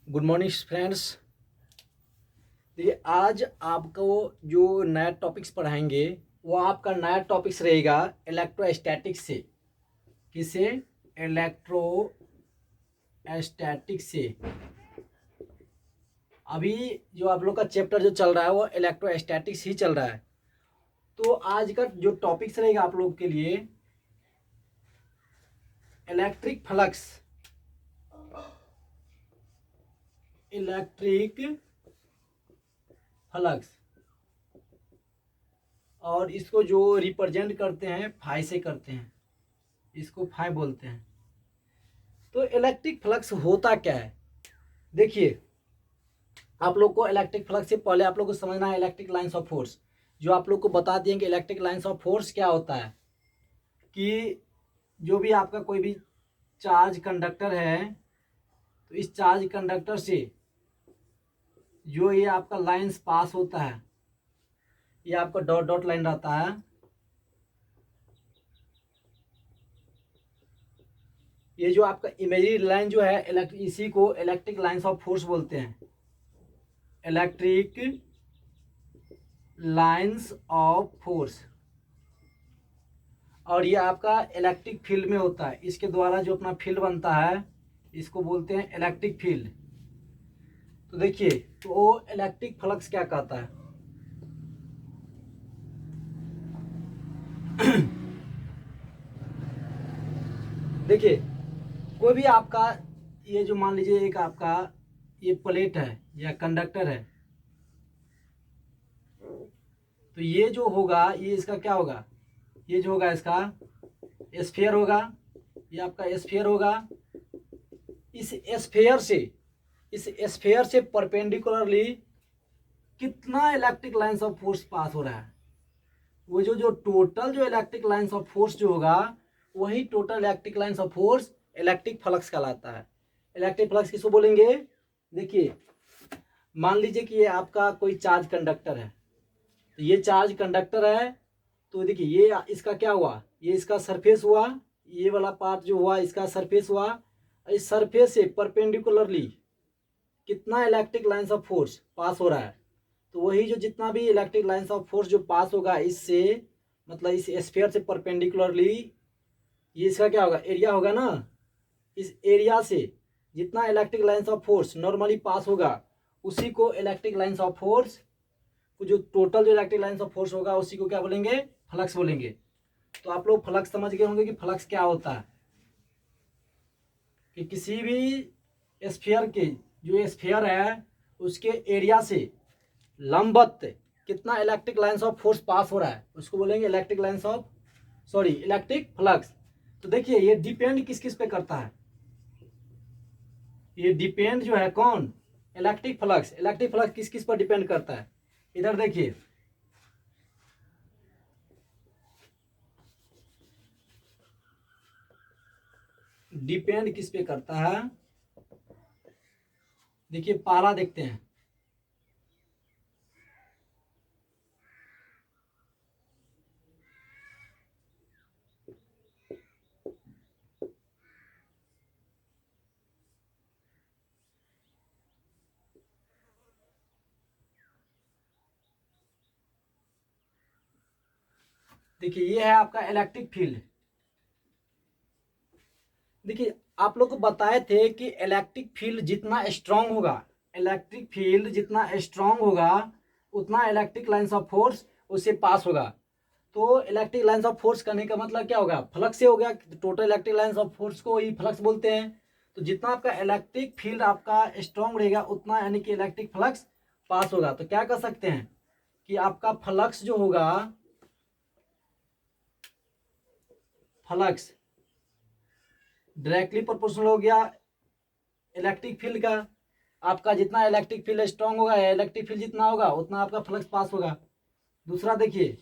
Good morning friends. देखिए, आज आपको जो नया टॉपिक्स पढ़ाएंगे वो आपका नया टॉपिक्स रहेगा इलेक्ट्रोस्टैटिक्स से। किसे? इलेक्ट्रोस्टैटिक्स से। अभी जो आप लोग का चैप्टर जो चल रहा है वो इलेक्ट्रोस्टैटिक्स ही चल रहा है। तो आज का जो टॉपिक्स रहेगा आप लोग के लिए इलेक्ट्रिक फ्लक्स। इलेक्ट्रिक फ्लक्स और इसको जो रिप्रेजेंट करते हैं फाई से करते हैं, इसको फाई बोलते हैं। तो इलेक्ट्रिक फ्लक्स होता क्या है? देखिए, आप लोग को इलेक्ट्रिक फ्लक्स से पहले आप लोग को समझना है इलेक्ट्रिक लाइंस ऑफ फोर्स। जो आप लोग को बता दिए कि इलेक्ट्रिक लाइंस ऑफ फोर्स क्या होता है, कि जो भी आपका कोई भी चार्ज कंडक्टर है, तो इस चार्ज कंडक्टर से जो ये आपका लाइंस पास होता है, ये आपका डॉट डॉट लाइन रहता है। ये जो आपका इमेजिनरी लाइन जो है इसी को इलेक्ट्रिक लाइंस ऑफ फोर्स बोलते हैं। Electric lines of force. और ये आपका इलेक्ट्रिक फील्ड में होता है, इसके द्वारा जो अपना फील्ड बनता है इसको बोलते हैं इलेक्ट्रिक फील्ड। तो देखिए, तो इलेक्ट्रिक फ्लक्स क्या कहता है? देखिए, कोई भी आपका ये जो मान लीजिए एक आपका ये प्लेट है या कंडक्टर है, तो ये जो होगा ये इसका क्या होगा? ये जो होगा इसका स्फीयर होगा। ये आपका स्फीयर होगा। इस स्फीयर से परपेंडिकुलरली कितना electric lines of force pass हो रहा है? वो जो टोटल जो इलेक्ट्रिक लाइंस ऑफ फोर्स जो होगा वही total electric lines of force electric flux कहलाता है। इलेक्ट्रिक फ्लक्स किसको बोलेंगे? देखिए, मान लीजिए कि ये आपका कोई चार्ज कंडक्टर है, तो ये चार्ज कंडक्टर है। तो देखिए, ये इसका क्या हुआ? ये इसका सरफेस हुआ, ये वाला पार्ट जो हुआ इसका सरफेस हुआ। इस सरफेस से परपेंडिकुलरली कितना electric lines of force pass हो रहा है? तो वही जो जितना भी इलेक्ट्रिक लाइंस ऑफ फोर्स जो पास होगा इससे, मतलब इस स्फीयर से परपेंडिकुलरली, ये इसका क्या होगा? एरिया होगा ना। इस एरिया से जितना electric lines of force normally pass होगा उसी को इलेक्ट्रिक लाइंस ऑफ फोर्स, जो टोटल जो इलेक्ट्रिक लाइंस ऑफ फोर्स होगा उसी को क्या बोलेंगे? फ्लक्स बोलेंगे। तो आप लोग फ्लक्स समझ गए होंगे कि फ्लक्स क्या होता है। कि किसी भी स्फीयर के जो स्फीयर है उसके एरिया से लंबवत कितना electric lines of force pass हो रहा है उसको बोलेंगे इलेक्ट्रिक फ्लक्स। तो देखिए, ये डिपेंड किस किस पे करता है? ये डिपेंड जो है कौन? Electric flux. इलेक्ट्रिक फ्लक्स किस किस पर डिपेंड करता है? इधर देखिए, डिपेंड किस पे करता है? देखिए, पहला देखते हैं। देखिए, ये है आपका इलेक्ट्रिक फील्ड। देखिए, आप लोग को बताए थे कि इलेक्ट्रिक फील्ड जितना स्ट्रांग होगा, इलेक्ट्रिक फील्ड जितना स्ट्रांग होगा उतना इलेक्ट्रिक लाइंस ऑफ फोर्स उससे पास होगा। तो इलेक्ट्रिक लाइंस ऑफ फोर्स करने का मतलब क्या होगा? फ्लक्स से हो गया। Total electric lines of force को ही फ्लक्स बोलते हैं। तो जितना आपका इलेक्ट्रिक फील्ड आपका स्ट्रांग रहेगा उतना यानी कि इलेक्ट्रिक फ्लक्स पास होगा। तो क्या कर सकते हैं कि आपका फ्लक्स जो होगा, फ्लक्स डायरेक्टली प्रोपोर्शनल हो गया इलेक्ट्रिक फील्ड का। आपका जितना इलेक्ट्रिक फील्ड स्ट्रांग होगा या इलेक्ट्रिक फील्ड जितना होगा उतना आपका फ्लक्स पास होगा। दूसरा देखिए,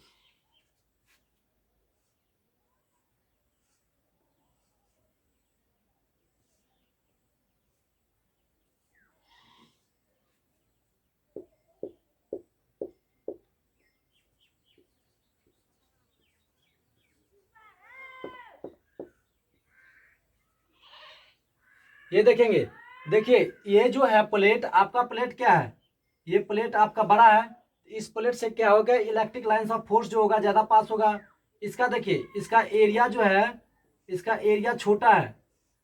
ये देखेंगे। देखिए ये जो है प्लेट, आपका प्लेट क्या है, ये प्लेट आपका बड़ा है, इस प्लेट से क्या होगा, इलेक्ट्रिक लाइंस ऑफ फोर्स जो होगा ज़्यादा पास होगा। इसका देखिए इसका एरिया जो है, इसका एरिया छोटा है,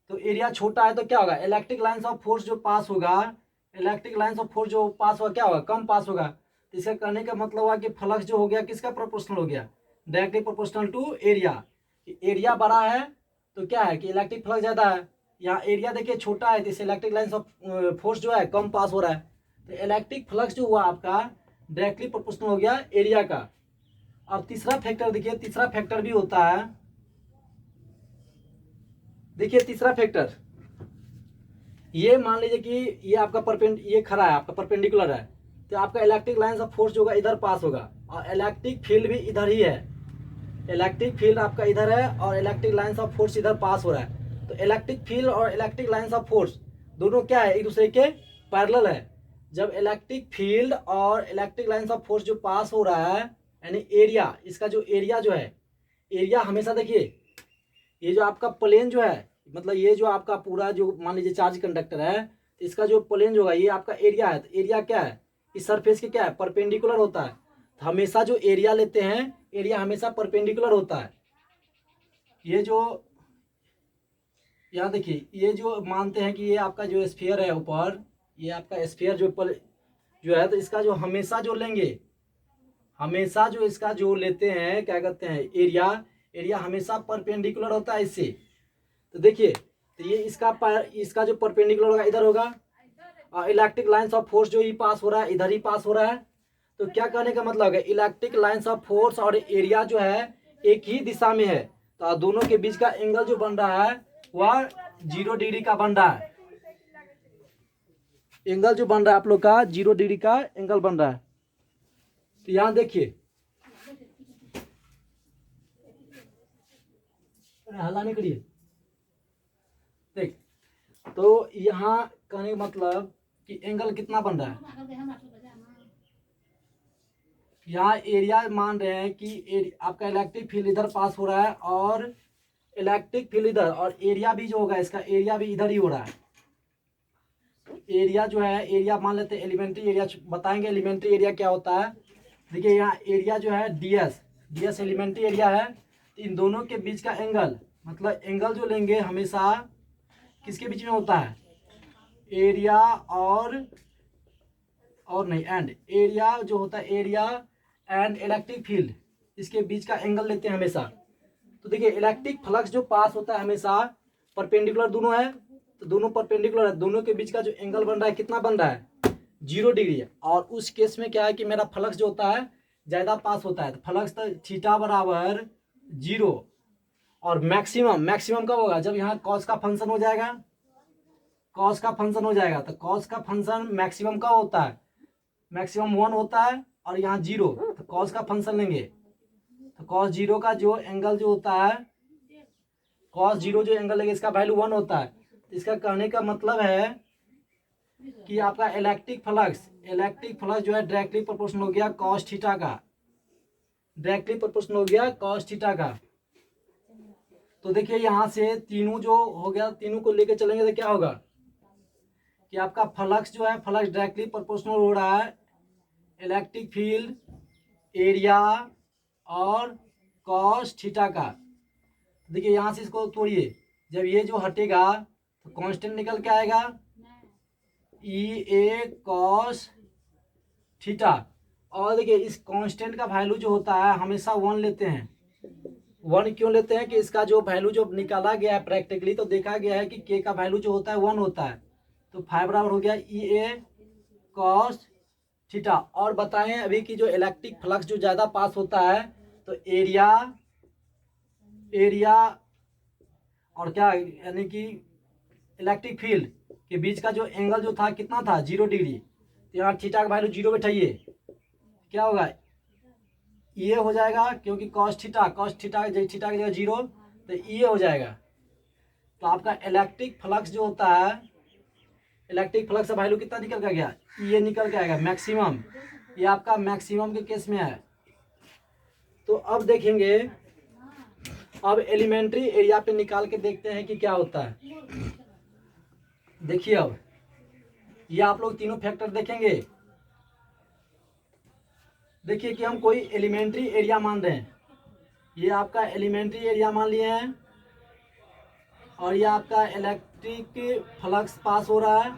तो एरिया छोटा है तो क्या होगा, इलेक्ट्रिक लाइंस ऑफ फोर्स जो पास होगा, इलेक्ट्रिक लाइंस ऑफ फोर्स जो पास होगा क्या होगा, कम पास होगा। तो इसका कहने का मतलब हुआ कि फ्लक्स जो हो गया किसका प्रोपोर्शनल हो गया, directly proportional to area. Area बड़ा है तो क्या है कि इलेक्ट्रिक फ्लक्स ज़्यादा है, यहाँ एरिया देखिए छोटा है तो इस इलेक्ट्रिक लाइंस ऑफ फोर्स जो है कम पास हो रहा है। तो इलेक्ट्रिक फ्लक्स जो हुआ आपका डायरेक्टली प्रोपोर्शनल हो गया एरिया का। अब तीसरा फैक्टर देखिए, तीसरा फैक्टर भी होता है, देखिए तीसरा फैक्टर, ये मान लीजिए कि ये आपका ये खड़ा है, आपका परपेंडिकुलर है, तो आपका इलेक्ट्रिक लाइंस ऑफ फोर्स जो होगा इधर पास होगा, और इलेक्ट्रिक फील्ड भी इधर ही है, इलेक्ट्रिक फील्ड आपका इधर है और इलेक्ट्रिक लाइंस ऑफ फोर्स इधर पास हो रहा है। तो इलेक्ट्रिक फील्ड और इलेक्ट्रिक लाइंस ऑफ फोर्स दोनों क्या है, एक दूसरे के पैरेलल है। जब इलेक्ट्रिक फील्ड और इलेक्ट्रिक लाइंस ऑफ फोर्स जो पास हो रहा है, यानी एरिया, इसका जो एरिया जो है, एरिया हमेशा देखिए ये जो आपका प्लेन जो है, मतलब ये जो आपका पूरा जो मान लीजिए चार्ज कंडक्टर है, तो इसका जो प्लेन जो होगा ये आपका एरिया है। तो एरिया क्या है, इस सरफेस के क्या है, परपेंडिकुलर होता है। तो हमेशा जो एरिया लेते हैं, एरिया हमेशा परपेंडिकुलर होता है। ये जो यहाँ देखिए, ये जो मानते हैं कि ये आपका जो स्फीयर है ऊपर, ये आपका स्फीयर जो है, तो इसका जो हमेशा जो लेंगे, हमेशा जो इसका जो लेते हैं क्या कहते हैं एरिया, एरिया हमेशा परपेंडिकुलर होता है इससे। तो देखिए तो ये इसका जो परपेंडिकुलर होगा इधर होगा, और इलेक्ट्रिक लाइंस ऑफ फोर्स जो ही पास हो रहा है इधर ही पास हो रहा है। तो क्या कहने का मतलब है, इलेक्ट्रिक लाइंस ऑफ फोर्स और एरिया जो है एक ही दिशा में है, तो दोनों के बीच का एंगल जो बन रहा है वह 0 डिग्री का बन रहा है। एंगल जो बन रहा है आप लोग का 0 डिग्री का एंगल बन रहा है। तो यहाँ देखिए, हल्ला नहीं करिए, देख, तो यहाँ कहने का मतलब कि एंगल कितना बन रहा है, यहाँ एरिया मान रहे हैं कि आपका इलेक्ट्रिक फील्ड इधर पास हो रहा है, और इलेक्ट्रिक फील्ड इधर, और एरिया भी जो होगा इसका एरिया भी इधर ही हो रहा है। एरिया जो है, एरिया मान लेते हैं एलिमेंट्री एरिया, बताएंगे एलिमेंट्री एरिया क्या होता है। देखिए यहाँ एरिया जो है ds एलिमेंट्री एरिया है। तो इन दोनों के बीच का एंगल, मतलब एंगल जो लेंगे हमेशा किसके बीच में होता है, एरिया और नहीं एंड, एरिया जो होता है एरिया एंड इलेक्ट्रिक फील्ड, इसके बीच का एंगल लेते हैं हमेशा। तो देखिए इलेक्ट्रिक फ्लक्स जो पास होता है हमेशा परपेंडिकुलर दोनों है, तो दोनों परपेंडिकुलर है, दोनों के बीच का जो एंगल बन रहा है कितना बन रहा है, 0 डिग्री है। और उस केस में क्या है कि मेरा फ्लक्स जो होता है ज़्यादा पास होता है, तो फ्लक्स तो थीटा बराबर 0, और मैक्सिमम कब होगा, जब यहाँ कॉस का फंक्शन हो जाएगा, कॉस का फंक्शन हो जाएगा। तो कॉस का फंक्शन मैक्सिमम कब होता है, मैक्सिमम 1 होता है, और यहाँ 0, तो कॉस का फंक्शन लेंगे, तो कॉस 0 का जो एंगल जो होता है, कॉस 0 जो एंगल लेंगे इसका वैल्यू 1 होता है। तो इसका कहने का मतलब है कि आपका इलेक्ट्रिक फ्लक्स जो है डायरेक्टली प्रोपोर्शनल हो गया कॉस थीटा का, डायरेक्टली प्रोपोर्शनल हो गया कॉस थीटा का। तो देखिए यहाँ से तीनों जो हो गया, तीनों को लेके चलेंगे तो क्या होगा कि आपका फ्लक्स जो है, फ्लक्स डायरेक्टली प्रोपोर्शनल हो रहा है इलेक्ट्रिक फील्ड, एरिया और कॉस थीटा का। देखिए यहाँ से इसको तोड़िए, जब ये जो हटेगा तो कांस्टेंट निकल के आएगा ई ए कॉस थीटा। और देखिए इस कांस्टेंट का वैल्यू जो होता है हमेशा 1 लेते हैं। 1 क्यों लेते हैं कि इसका जो वैल्यू जो निकाला गया है प्रैक्टिकली, तो देखा गया है कि के का वैल्यू जो होता है 1 होता है। तो 5 बराबर हो गया ई ए कॉस थीटा। और बताएं अभी कि जो इलेक्ट्रिक फ्लक्स जो ज़्यादा पास होता है, तो एरिया और क्या, यानी कि इलेक्ट्रिक फील्ड के बीच का जो एंगल जो था कितना था, 0 डिग्री। तो यहाँ थीटा का वैल्यू 0 बैठाइए, क्या होगा, ये हो जाएगा, क्योंकि कॉस थीटा थीटा की जगह 0, तो ये हो जाएगा। तो आपका इलेक्ट्रिक फ्लक्स जो होता है, इलेक्ट्रिक फ्लक्स का वैल्यू कितना निकल कर गया, ये निकल के आएगा मैक्सिमम। ये आपका मैक्सिमम के केस में है। तो अब देखेंगे, अब एलिमेंट्री एरिया पे निकाल के देखते हैं कि क्या होता है। देखिए अब ये आप लोग तीनों फैक्टर देखेंगे। देखिए कि हम कोई एलिमेंट्री एरिया मान रहे हैं, ये आपका एलिमेंट्री एरिया मान लिए हैं, और ये आपका इलेक्ट्रिक फ्लक्स पास हो रहा है।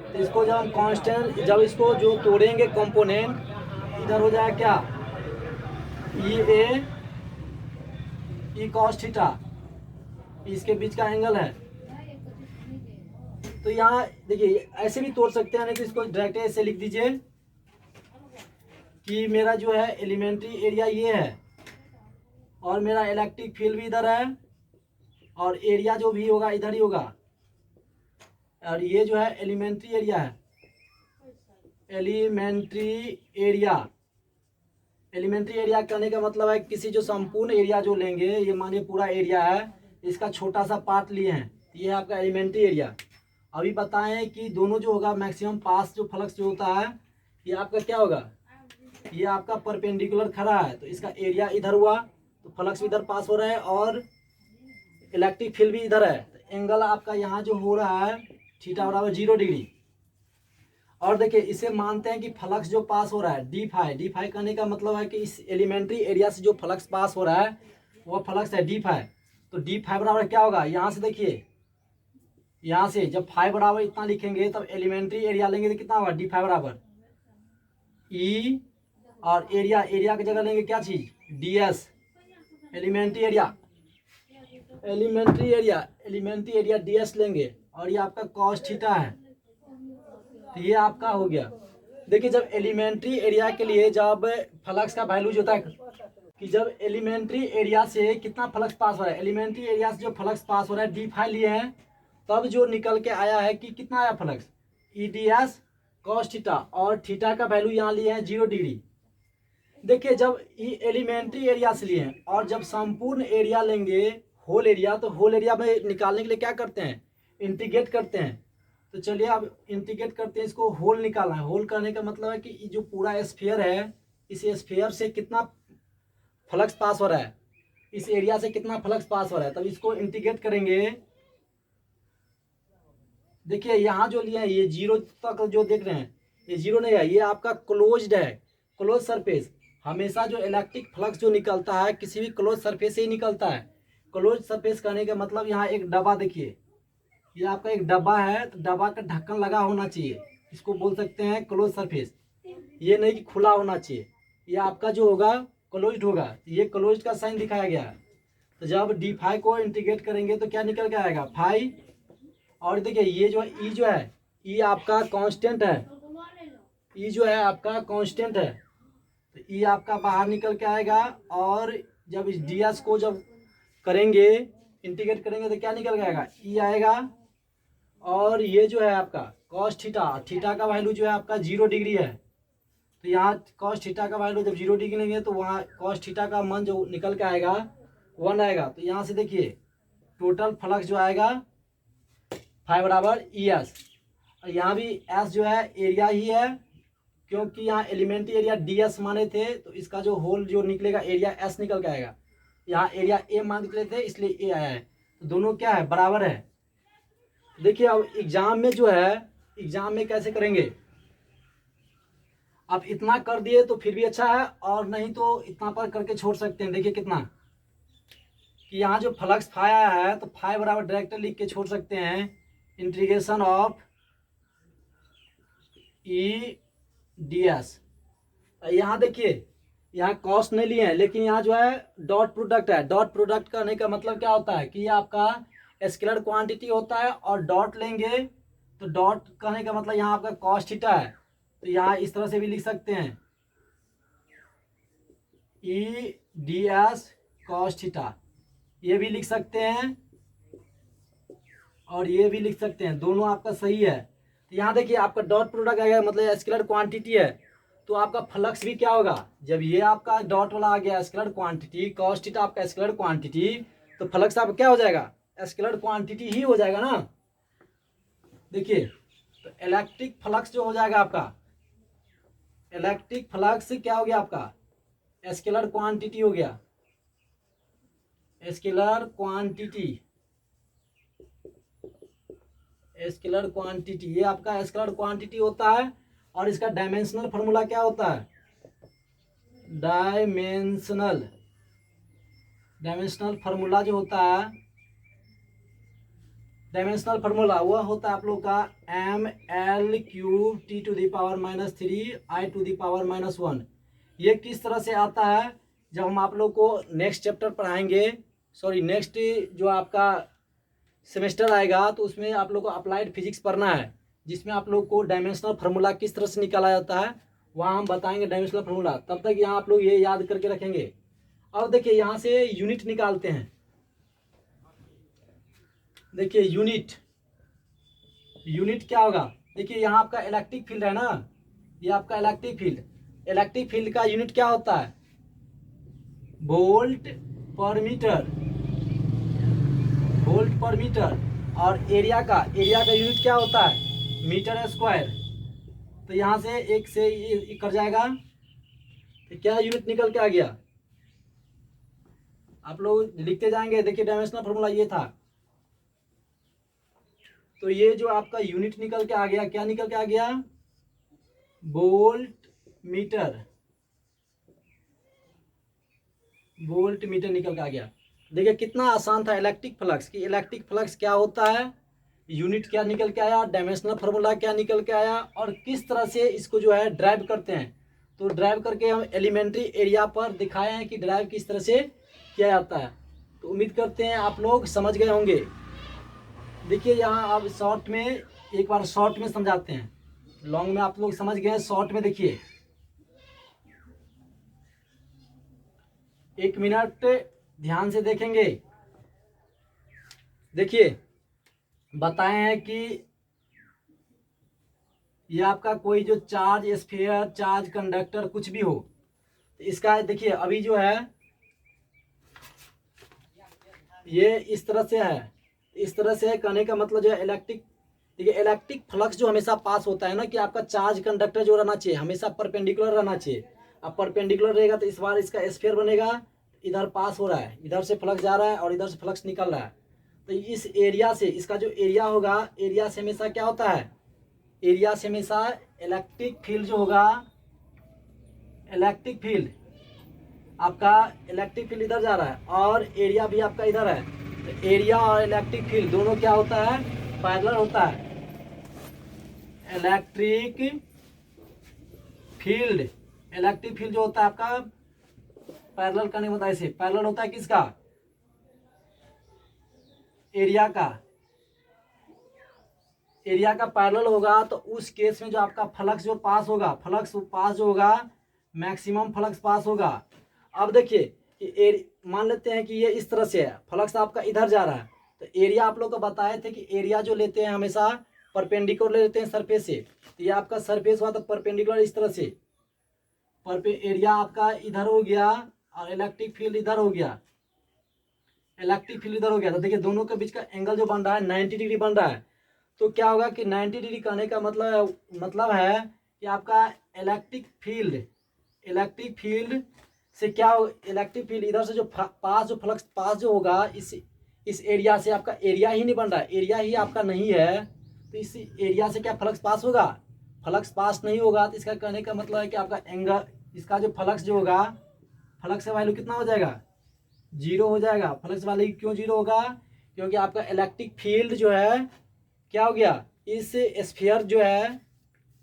तो इसको जब हम कांस्टेंट, जब इसको जो तोड़ेंगे कंपोनेंट, इधर हो जाएगा क्या, ई ए ई कॉस थीटा, इसके बीच का एंगल है। तो यहाँ देखिए ऐसे भी तोड़ सकते हैं, नहीं तो इसको डायरेक्ट ऐसे लिख दीजिए कि मेरा जो है एलिमेंट्री एरिया ये है, और मेरा इलेक्ट्रिक फील्ड भी इधर है, और एरिया जो भी होगा इधर ही होगा, और ये जो है एलिमेंट्री एरिया है। एलिमेंट्री एरिया, एलिमेंट्री एरिया करने का मतलब है किसी जो संपूर्ण एरिया जो लेंगे, ये मानिए पूरा एरिया है, इसका छोटा सा पार्ट लिए हैं, ये है आपका एलिमेंट्री एरिया। अभी बताएं कि दोनों जो होगा मैक्सिमम पास जो फ्लक्स जो होता है, ये आपका क्या होगा, ये आपका परपेंडिकुलर खड़ा है, तो इसका एरिया इधर हुआ, तो फ्लक्स भी इधर पास हो रहा है, और इलेक्ट्रिक फील्ड भी इधर है। तो एंगल आपका यहाँ जो हो रहा है थीटा बराबर 0 डिग्री। और देखिए इसे मानते हैं कि फ्लक्स जो पास हो रहा है डी फाई, डी फाई करने का मतलब है कि इस एलिमेंट्री एरिया से जो फ्लक्स पास हो रहा है वो फ्लक्स है डी फाई। तो डी फाई बराबर क्या होगा, यहाँ से देखिए, यहाँ से जब फाई बराबर इतना लिखेंगे तब एलिमेंट्री एरिया लेंगे तो कितना होगा, डी फाई बराबर ई, और एरिया, एरिया की जगह लेंगे क्या चीज, D S, elementary area, elementary area, elementary area D S लेंगे, और ये आपका कॉस थीटा है। तो ये आपका हो गया। देखिए जब एलिमेंट्री एरिया के लिए जब फ्लक्स का वैल्यू जो होता है कि जब एलिमेंट्री एरिया से कितना फ्लक्स पास हो रहा है, एलिमेंट्री एरिया से जो फ्लक्स पास हो रहा है डी फाई लिए हैं, तब जो निकल के आया है कि कितना आया flux, E D S cos theta, और थीटा का वैल्यू यहाँ लिए हैं 0 डिग्री। देखिए जब ये एलिमेंट्री एरिया से लिए हैं, और जब संपूर्ण एरिया लेंगे होल एरिया, तो होल एरिया में निकालने के लिए क्या करते हैं, इंटीग्रेट करते हैं। तो चलिए अब इंटीग्रेट करते हैं, इसको होल निकालना है। होल करने का मतलब है कि ये जो पूरा स्फीयर है, इस स्फीयर से कितना फ्लक्स पास हो रहा है, इस एरिया से कितना फ्लक्स पास हो रहा है, तब इसको इंटीग्रेट करेंगे। देखिए यहाँ जो लिया है ये 0 तक जो देख रहे हैं, ये 0 नहीं है, ये आपका क्लोज्ड है, क्लोज सरफेस। हमेशा जो इलेक्ट्रिक फ्लक्स जो निकलता है किसी भी क्लोज सरफेस से ही निकलता है। क्लोज सरफेस करने का मतलब यहाँ एक डब्बा, देखिए ये आपका एक डब्बा है, तो डब्बा का ढक्कन लगा होना चाहिए, इसको बोल सकते हैं क्लोज सरफेस। ये नहीं कि खुला होना चाहिए, ये आपका जो होगा क्लोज्ड होगा, ये क्लोज्ड का साइन दिखाया गया है। तो जब डी फाई को इंटीग्रेट करेंगे तो क्या निकल के आएगा, फाई। और देखिए ये जो ई जो है, ई आपका कांस्टेंट है, ई जो है आपका कांस्टेंट है, तो ई आपका बाहर निकल के आएगा। और जब इस डी एस को जब करेंगे, इंटीग्रेट करेंगे, तो क्या निकल के आएगा, ई आएगा। और ये जो है आपका कॉस थीटा, थीटा का वैल्यू जो है आपका 0 डिग्री है, तो यहाँ कॉस थीटा का वैल्यू जब 0 डिग्री लेंगे तो वहाँ कॉस थीटा का मान जो निकल के आएगा 1 आएगा। तो यहाँ से देखिए टोटल फ्लक्स जो आएगा फाई बराबर ई एस, और यहाँ भी एस जो है एरिया ही है, क्योंकि यहाँ एलिमेंट्री एरिया डी एस माने थे, तो इसका जो होल जो निकलेगा एरिया एस निकल के आएगा। यहाँ एरिया ए मान निकले थे इसलिए ए आया है, तो दोनों क्या है, बराबर है। देखिए अब एग्जाम में जो है, एग्जाम में कैसे करेंगे, आप इतना कर दिए तो फिर भी अच्छा है, और नहीं तो इतना पर करके छोड़ सकते हैं। देखिए कितना कि यहाँ जो फ्लक्स फाई आया है, तो फाई बराबर डायरेक्ट लिख के छोड़ सकते हैं, integration of E D S. यहाँ देखिए यहाँ कॉस्ट नहीं लिए हैं, लेकिन यहाँ जो है डॉट प्रोडक्ट है। डॉट प्रोडक्ट करने का मतलब क्या होता है कि ये आपका स्केलर क्वांटिटी होता है, और डॉट लेंगे तो डॉट करने का मतलब यहाँ आपका कॉस्ट थीटा है, तो यहाँ इस तरह से भी लिख सकते हैं, E D S cos theta, ये भी लिख सकते हैं, और ये भी लिख सकते हैं, दोनों आपका सही है। तो यहाँ देखिए आपका डॉट प्रोडक्ट आ गया, मतलब स्केलर क्वांटिटी है, तो आपका फ्लक्स भी क्या होगा, जब ये आपका डॉट वाला आ गया स्केलर क्वांटिटी, कॉस थीटा आपका स्केलर क्वांटिटी, तो फ्लक्स आपका क्या हो जाएगा, स्केलर क्वांटिटी ही हो जाएगा ना। देखिए तो इलेक्ट्रिक फ्लक्स जो हो जाएगा आपका, इलेक्ट्रिक फ्लक्स क्या हो गया आपका, स्केलर क्वांटिटी हो गया, स्केलर क्वांटिटी, स्केलर क्वांटिटी, ये आपका स्केलर क्वांटिटी होता है। और इसका डायमेंशनल फार्मूला क्या होता है? डायमेंशनल फार्मूला जो होता है, डायमेंशनल फार्मूला वह होता है आप लोग का ml³ T⁻³ ये किस तरह से आता है? जब हम आप लोग को नेक्स्ट चैप्टर पढ़ाएंगे, सॉरी नेक्स्ट जो आपका सेमेस्टर आएगा तो उसमें आप लोग को अप्लाइड फिजिक्स पढ़ना है, जिसमें आप लोग को डायमेंशनल फार्मूला किस तरह से निकाला जाता है वहाँ हम बताएंगे डायमेंशनल फार्मूला। तब तक यहाँ आप लोग ये याद करके रखेंगे। अब देखिए यहाँ से यूनिट निकालते हैं। देखिए यूनिट क्या होगा? देखिए यहाँ आपका इलेक्ट्रिक फील्ड है ना, ये आपका इलेक्ट्रिक फील्ड का यूनिट क्या होता है? वोल्ट पर मीटर। और एरिया का यूनिट क्या होता है? Metre square. तो यहाँ से एक से ये कर जाएगा तो क्या यूनिट निकल के आ गया? आप लोग लिखते जाएंगे। देखिए डायमेंशनल फार्मूला ये था, तो ये जो आपका यूनिट निकल के आ गया, क्या निकल के आ गया? वोल्ट मीटर निकल के आ गया। देखिए कितना आसान था इलेक्ट्रिक फ्लक्स क्या होता है, यूनिट क्या निकल के आया, डायमेंशनल फार्मूला क्या निकल के आया, और किस तरह से इसको जो है ड्राइव करते हैं। तो ड्राइव करके हम एलिमेंट्री एरिया पर दिखाए हैं कि ड्राइव किस तरह से किया जाता है। तो उम्मीद करते हैं आप लोग समझ गए होंगे। देखिए यहाँ आप शॉर्ट में एक बार शॉर्ट में समझाते हैं, लॉन्ग में आप लोग समझ गए हैं, शॉर्ट में देखिए 1 मिनट ध्यान से देखेंगे। देखिए बताए हैं कि ये आपका कोई जो चार्ज स्फीयर, चार्ज कंडक्टर कुछ भी हो, तो इसका देखिए अभी जो है ये इस तरह से है, इस तरह से कहने का मतलब जो है इलेक्ट्रिक, देखिए इलेक्ट्रिक फ्लक्स जो हमेशा पास होता है ना, कि आपका चार्ज कंडक्टर जो रहना चाहिए हमेशा परपेंडिकुलर रहना चाहिए। अब परपेंडिकुलर रहेगा तो इस बार इसका स्फीयर बनेगा, इधर पास हो रहा है, इधर से फ्लक्स जा रहा है और इधर से फ्लक्स निकल रहा है। तो इस एरिया से, इसका जो एरिया होगा, एरिया से हमेशा क्या होता है? एरिया से हमेशा इलेक्ट्रिक फील्ड जो होगा, इलेक्ट्रिक फील्ड इधर जा रहा है और एरिया भी आपका इधर है। तो एरिया और इलेक्ट्रिक फील्ड दोनों क्या होता है? पैरेलल होता है। इलेक्ट्रिक फील्ड जो होता है आपका पैरेलल करने होता है, इसे पैरेलल होता है किसका? एरिया का पैरेलल होगा। तो उस केस में जो आपका फ्लक्स जो पास होगा, मैक्सिमम फ्लक्स पास होगा। अब देखिए कि मान लेते हैं कि ये इस तरह से है, फ्लक्स आपका इधर जा रहा है, तो एरिया आप लोग को बताए थे कि एरिया जो लेते हैं हमेशा परपेंडिकुलर लेते हैं सरफेस से। तो ये आपका सरफेस हुआ तो परपेंडिकुलर इस तरह से, एरिया आपका इधर हो गया और इलेक्ट्रिक फील्ड इधर हो गया, तो देखिए दोनों के बीच का एंगल जो बन रहा है 90 डिग्री बन रहा है। तो क्या होगा कि 90 डिग्री कहने का मतलब है कि आपका इलेक्ट्रिक फील्ड से क्या हो, इलेक्ट्रिक फील्ड इधर से जो फ्लक्स पास जो होगा, इस एरिया से आपका एरिया ही नहीं बन रहा है, एरिया ही आपका नहीं है, तो इस एरिया से क्या फ्लक्स पास होगा? फ्लक्स पास नहीं होगा। तो इसका कहने का मतलब है कि आपका एंगल, इसका जो फ्लक्स जो होगा, फ्लक्स का वैल्यू कितना हो जाएगा? 0 हो जाएगा। फ्लक्स वैल्यू क्यों 0 होगा? क्योंकि आपका इलेक्ट्रिक फील्ड जो है क्या हो गया, इस स्फीयर जो है,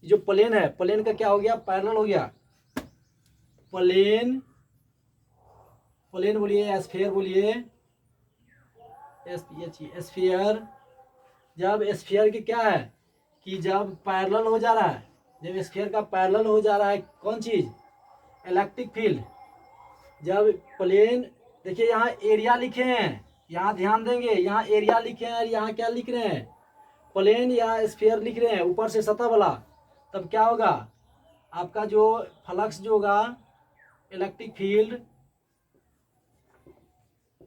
जो प्लेन है, प्लेन का क्या हो गया? पैरेलल हो गया। प्लेन बोलिए, स्फीयर बोलिए, स्फीयर। जब स्फीयर की क्या है कि जब पैरेलल हो जा रहा है, जब स्फीयर का पैरेलल हो जा रहा है कौन चीज? Electric field. जब प्लेन, देखिए यहाँ एरिया लिखे हैं, यहाँ ध्यान देंगे, यहाँ एरिया लिखे हैं, यहाँ क्या लिख रहे हैं? प्लेन या स्फीयर लिख रहे हैं, ऊपर से सतह वाला। तब क्या होगा? आपका जो फ्लक्स जो होगा, इलेक्ट्रिक फील्ड,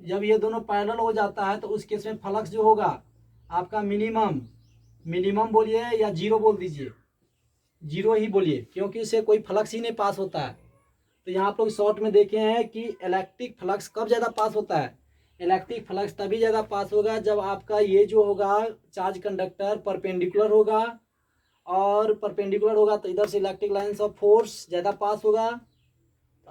जब ये दोनों पैरेलल हो जाता है तो उस केस में फ्लक्स जो होगा आपका मिनिमम बोलिए या 0 बोल दीजिए, 0 ही बोलिए, क्योंकि इससे कोई फ्लक्स ही नहीं पास होता है। तो यहाँ आप लोग शॉर्ट में देखे हैं कि इलेक्ट्रिक फ्लक्स कब ज़्यादा पास होता है? इलेक्ट्रिक फ्लक्स तभी ज़्यादा पास होगा जब आपका ये जो होगा चार्ज कंडक्टर परपेंडिकुलर होगा, और परपेंडिकुलर होगा तो इधर से इलेक्ट्रिक लाइन्स ऑफ फोर्स ज़्यादा पास होगा,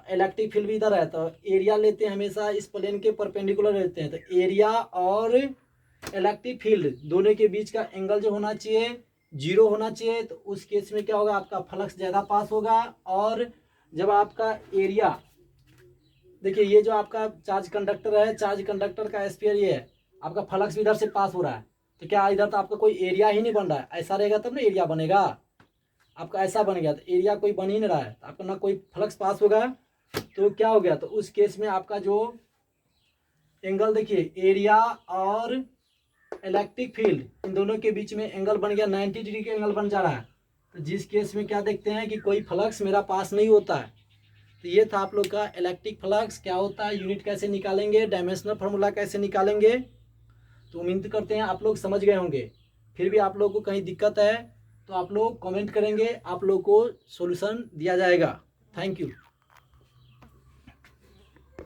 इलेक्ट्रिक फील्ड भी इधर है। तो एरिया लेते हैं हमेशा इस प्लेन के परपेंडिकुलर रहते हैं, तो एरिया और इलेक्ट्रिक फील्ड दोनों के बीच का एंगल जो होना चाहिए 0 होना चाहिए। तो उस केस में क्या होगा, आपका फ्लक्स ज़्यादा पास होगा। और जब आपका एरिया, देखिए ये जो आपका चार्ज कंडक्टर है, चार्ज कंडक्टर का स्फीयर ये है, आपका फ्लक्स भी इधर से पास हो रहा है, तो क्या इधर तो आपका कोई एरिया ही नहीं बन रहा है, ऐसा रहेगा तब ना एरिया बनेगा। आपका ऐसा बन गया तो एरिया कोई बन ही नहीं रहा है, तो आपका ना कोई फ्लक्स पास होगा। तो क्या हो गया, तो उस केस में आपका जो एंगल देखिए एरिया और इलेक्ट्रिक फील्ड इन दोनों के बीच में एंगल बन गया 90 डिग्री का एंगल बन जा रहा है। तो जिस केस में क्या देखते हैं कि कोई फ्लक्स मेरा पास नहीं होता है। तो ये था आप लोग का इलेक्ट्रिक फ्लक्स क्या होता है, यूनिट कैसे निकालेंगे, डायमेंशनल फार्मूला कैसे निकालेंगे। तो उम्मीद करते हैं आप लोग समझ गए होंगे। फिर भी आप लोग को कहीं दिक्कत है तो आप लोग कमेंट करेंगे, आप लोग को सॉल्यूशन दिया जाएगा। Thank you.